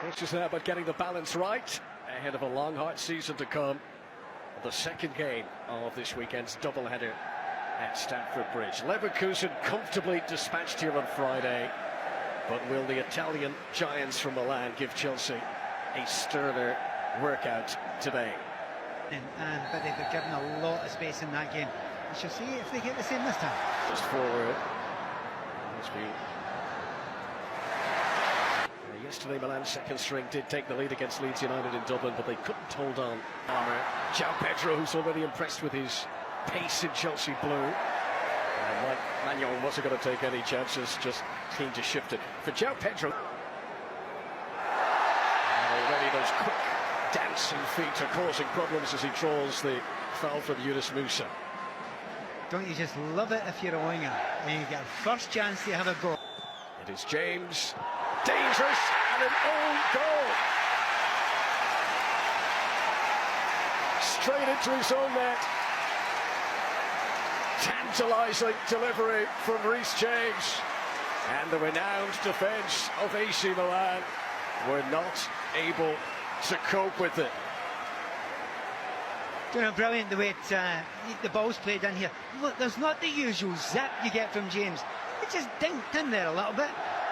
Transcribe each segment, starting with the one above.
It's just about getting the balance right ahead of a long, hard season to come. The second game of this weekend's doubleheader at Stanford Bridge. Leverkusen comfortably dispatched here on Friday, but will the Italian giants from Milan give Chelsea a sterner workout today? But they've been given a lot of space in that game. We shall see if they get the same this time. Just forward. Yesterday, Milan's second string did take the lead against Leeds United in Dublin, but they couldn't hold on. João Pedro, who's already impressed with his pace in Chelsea blue. And like Millan wasn't going to take any chances, just keen to shift it. For João Pedro, and already those quick dancing feet are causing problems as he draws the foul from Yunus Musa. Don't you just love it if you're a winger and you get a first chance to have a go? It is James. Dangerous and an own goal. Straight into his own net. Tantalising delivery from Reece James. And the renowned defence of AC Milan were not able to cope with it. You know, brilliant the way the ball's played in here. Look, there's not the usual zip you get from James. It just dinked in there a little bit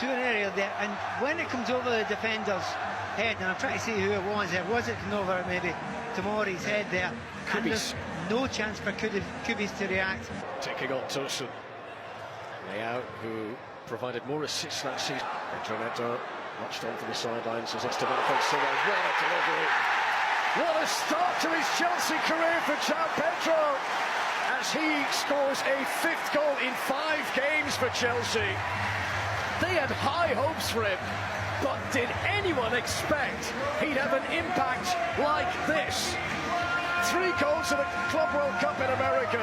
to an area there, and when it comes over the defender's head, and I'm trying to see who it was it coming over maybe Tomori's head there, and there's no chance for Kubis to react. Taking on Tosun. Leao, who provided more assists that season. Neto watched on from the sidelines as it's developing so well. What a delivery! What a start to his Chelsea career for João Pedro, as he scores a 5th goal in 5 games for Chelsea. They had high hopes for him, but did anyone expect he'd have an impact like this? 3 goals in the Club World Cup in America,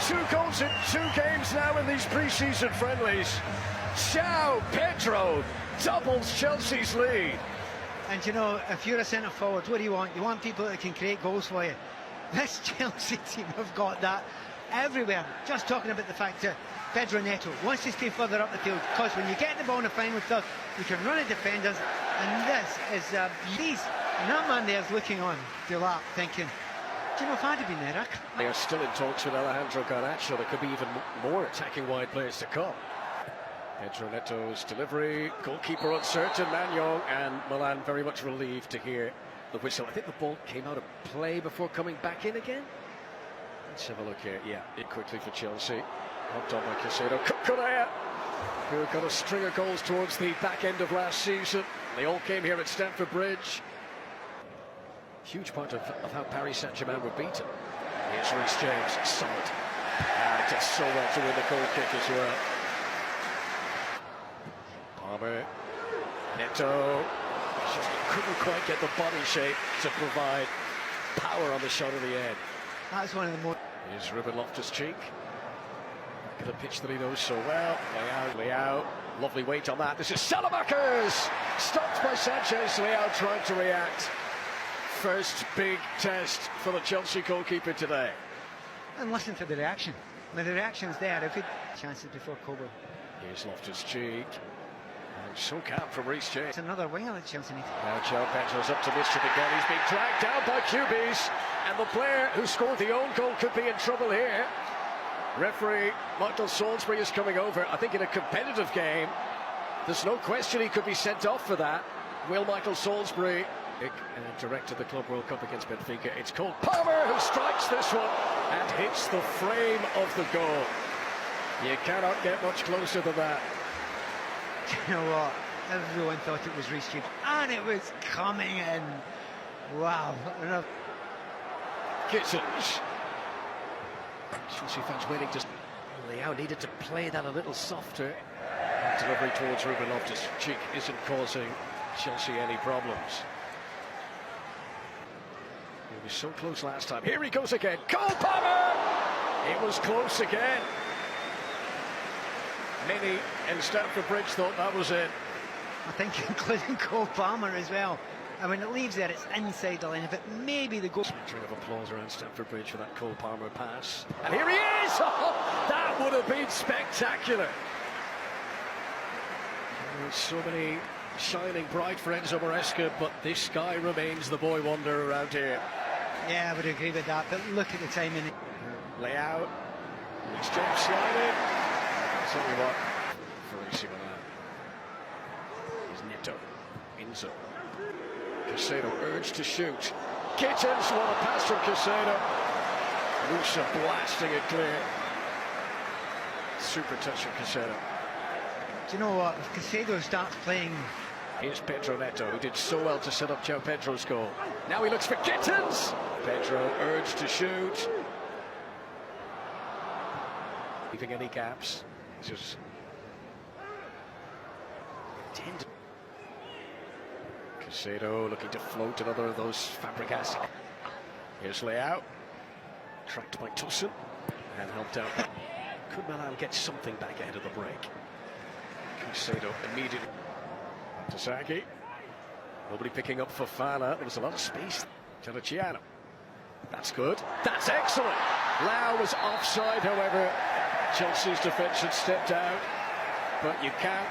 2 goals in 2 games now in these pre-season friendlies. João Pedro doubles Chelsea's lead. And you know, if you're a centre forward, what do you want? You want people that can create goals for you. This Chelsea team have got that everywhere. Just talking about the fact that Pedro Neto wants to stay further up the field, because when you get the ball in the final third, you can run at defenders, and this is a beast. And that man there is looking on, Delap, thinking, do you know, if I'd have been there, They are still in talks with Alejandro Garnacho. There could be even more attacking wide players to come. Pedro Neto's delivery, goalkeeper uncertain, Millan, and Milan very much relieved to hear the whistle. I think the ball came out of play before coming back in again. Let's have a look here. Yeah, it quickly for Chelsea. Hopped on by Casado. Correa, who got a string of goals towards the back end of last season. They all came here at Stanford Bridge. Huge part of how Paris Saint-Germain were beaten. Here's Reece James, solid. And did so well to win the goal kick as well. Palmer, Neto, just couldn't quite get the body shape to provide power on the shot of the end. That's one of the more... Here's Ruben Loftus-Cheek. Back of the pitch that he knows so well. Leao, lovely weight on that. This is Salamakers! Stopped by Sanchez. Leao trying to react. First big test for the Chelsea goalkeeper today. And listen to the reaction. When the reaction's there, if it chances before Coburn. Here's Loftus-Cheek. And so cap from Reece James. It's another winger that Chelsea needs. Now João Pedro's up to mischief again. He's been dragged down by Kubis, and the player who scored the own goal could be in trouble here. Referee Michael Salisbury is coming over. I think in a competitive game, there's no question he could be sent off for that. Will Michael Salisbury, director of the Club World Cup against Benfica, it's called Palmer, who strikes this one and hits the frame of the goal. You cannot get much closer than that. You know what? Everyone thought it was Reece James, and it was coming in. Wow. Kittens. Chelsea fans waiting to... Leao needed to play that a little softer. Delivery towards Ruben Loftus-Cheek isn't causing Chelsea any problems. He was so close last time. Here he goes again. Cole Palmer! It was close again. Many in Stanford Bridge thought that was it. I think including Cole Palmer as well. And when it leaves there, it's inside the line. If it may be the goal. String of applause around Stanford Bridge for that Cole Palmer pass. And here he is! Oh, that would have been spectacular. There's so many shining bright for Enzo Maresca, but this guy remains the boy wonder around here. Yeah, I would agree with that, but look at the timing. Layout. It's James sliding. I'll tell you what, for AC Milan. Here's Neto. Enzo. Casado urged to shoot. Gittins, what a pass from Casado. Musa blasting it clear. Super touch from Casado. Do you know what? If Casado starts playing... Here's Pedro Neto, who did so well to set up João Pedro's goal. Now he looks for Gittins. Pedro urged to shoot. Leaving any gaps. Just intended. Casado looking to float another of those Fabregas. Here's Leao. Tracked by Tosun and helped out. Could Millan get something back ahead of the break? Casado immediately. Tasaki. Nobody picking up Fofana. There was a lot of space. Terracciano. That's good. That's excellent. Lau was offside, however. Chelsea's defence had stepped out. But you can't.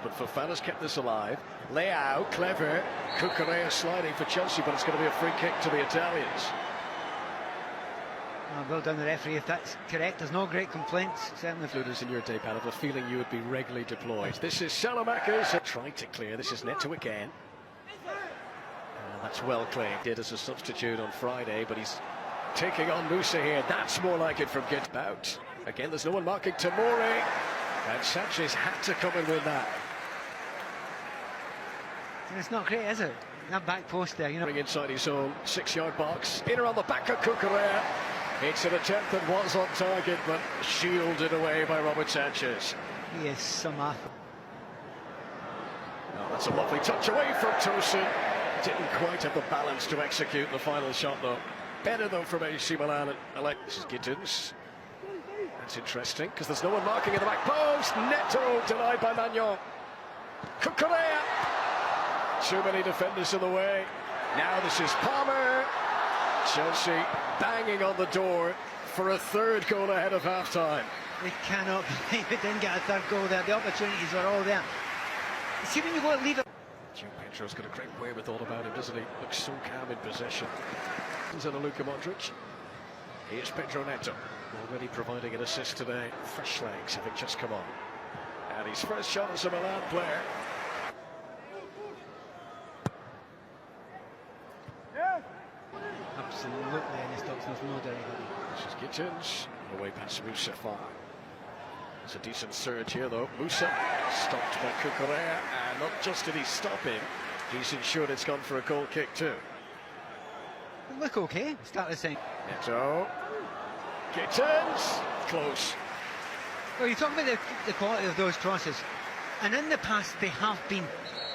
But Fofana's kept this alive. Leao, clever. Cucurella sliding for Chelsea, but it's going to be a free kick to the Italians. Well done the referee if that's correct. There's no great complaints. Certainly. Luders in your day, Pat, I have a feeling you would be regularly deployed. This is Salamakers trying to clear. This is Neto again. That's well claimed. Did as a substitute on Friday, but he's taking on Musa here. That's more like it from Get Out. Again, there's no one marking Tomori. And Sanchez had to come and win that. And it's not great, is it? That back post there, you know. Bring inside his own 6-yard box. In around the back of Cucurella. It's an attempt that was on target, but shielded away by Robert Sanchez. He is some athlete. Oh, that's a lovely touch away from Tosun. Didn't quite have the balance to execute the final shot, though. Better, though, from AC Milan. This is Gittins. That's interesting, because there's no one marking in the back post. Neto denied by Magnon. Cucurella. Too many defenders in the way. Now this is Palmer. Chelsea banging on the door for a third goal ahead of half-time. They cannot believe it didn't get a third goal there. The opportunities are all there. See, when you go to leave it... João Pedro's got a great wherewithal about him, doesn't he? Looks so calm in possession. Here's Luka Modric. Here's Pedro Neto, already providing an assist today. Fresh legs having just come on. And his first shot as a Milan player. Absolutely, and Stock's no doubt. This is Gittins, away past Musa far. It's a decent surge here though. Musa stopped by Cucurella, and not just did he stop him, he's ensured it's gone for a goal kick too. They look okay, started saying. Neto. Gittins, close. Well, you talk about the quality of those crosses, and in the past they have been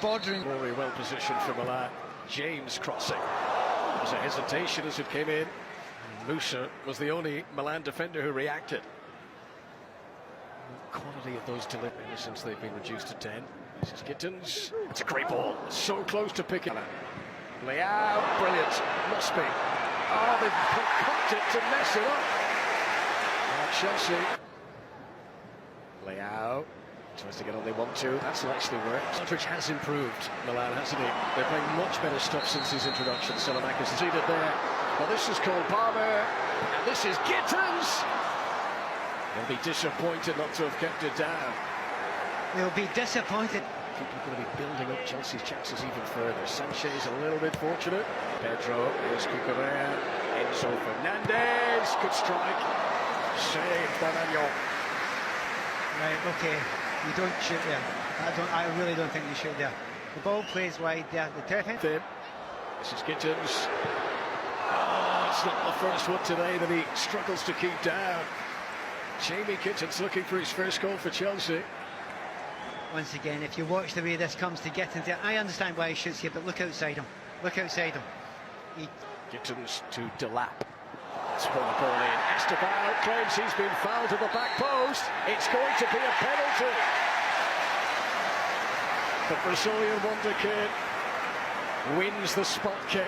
bordering. Very well positioned for Milan. James crossing. There was a hesitation as it came in. Musa was the only Milan defender who reacted. The quality of those deliveries since they've been reduced to 10. This is Gittins. It's a great ball. So close to picking. Leao, brilliant. Must be. Oh, they've concocted to mess it up. Chelsea. Leao tries to get on the 1-2. That's nicely worked. Modric has improved, Milan, hasn't he? They're playing much better stuff since his introduction. Salamakers seated there. Well, this is Cole Palmer, and this is Gittins. They'll be disappointed not to have kept it down. They'll be disappointed. People are going to be building up Chelsea's chances even further. Sanchez a little bit fortunate. Pedro, here's Cucurella. Enzo Fernandez, good strike. Saved by Magnon. Right, okay. You don't shoot there. I really don't think you shoot there. The ball plays wide there. The defense. This is Gittins. Oh, it's not the first one today that he struggles to keep down. Jamie Gittins looking for his first goal for Chelsea. Once again, if you watch the way this comes to Gittins, I understand why he shoots here, but look outside him. Look outside him. Gittins to Delap. Spun the ball in. Esteban claims he's been fouled at the back post. It's going to be a penalty. The Brazilian wonder kid wins the spot kick.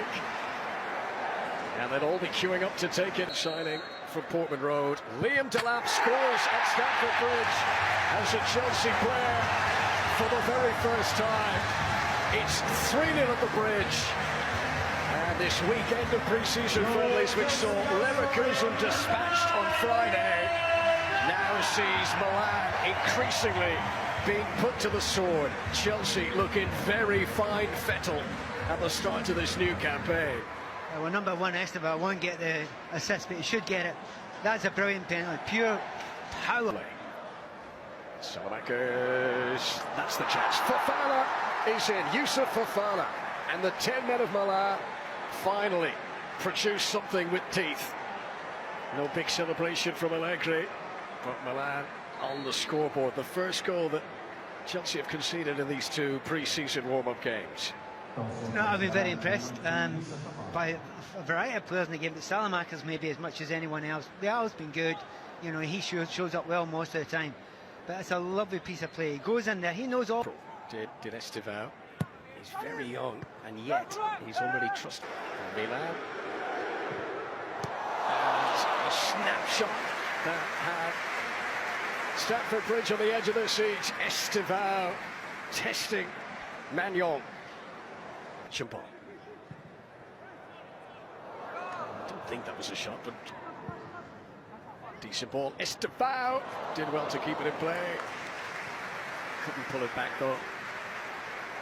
And they'll all be queuing up to take it. Signing from Portman Road. Liam Delap scores at Stanford Bridge as a Chelsea player for the very first time. It's 3-0 at the bridge. And this weekend of pre-season friendlies, which saw Leverkusen dispatched on Friday, now sees Milan increasingly being put to the sword. Chelsea looking very fine fettle at the start of this new campaign. Well, number one, Esteban won't get the assist, but he should get it. That's a brilliant penalty, pure power. Salamakers, that's the chance. Fofana is in. Yusuf Fofana, and the 10 men of Milan finally produce something with teeth. No big celebration from Allegri, but Milan on the scoreboard. The first goal that Chelsea have conceded in these two pre-season warm-up games. No, I've been very impressed by a variety of players in the game, but Salamakers maybe as much as anyone else. Real's been good, you know, he shows up well most of the time. But it's a lovely piece of play. He goes in there, he knows all. Did Estevao. He's very young, and yet he's already trusted. Millan. And a snapshot that had Stanford Bridge on the edge of their seats. Estevao testing Magnon. Champon. I don't think that was a shot, but decent ball. Estevao did well to keep it in play. Couldn't pull it back though.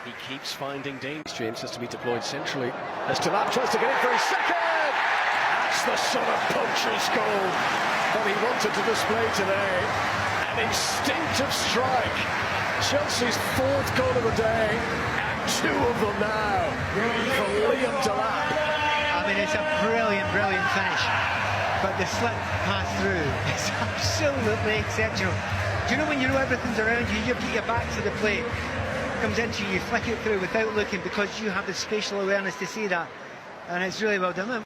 He keeps finding danger. James has to be deployed centrally. Estevao tries to get in for his second. That's the sort of poacher's goal that he wanted to display today. An instinctive strike. Chelsea's fourth goal of the day, and two of them now from Liam Delap. I mean, it's a brilliant finish. But the slip pass through is absolutely exceptional. Do you know when you know everything's around you, you put your back to the plate, comes into you, flick it through without looking because you have the spatial awareness to see that, and it's really well done.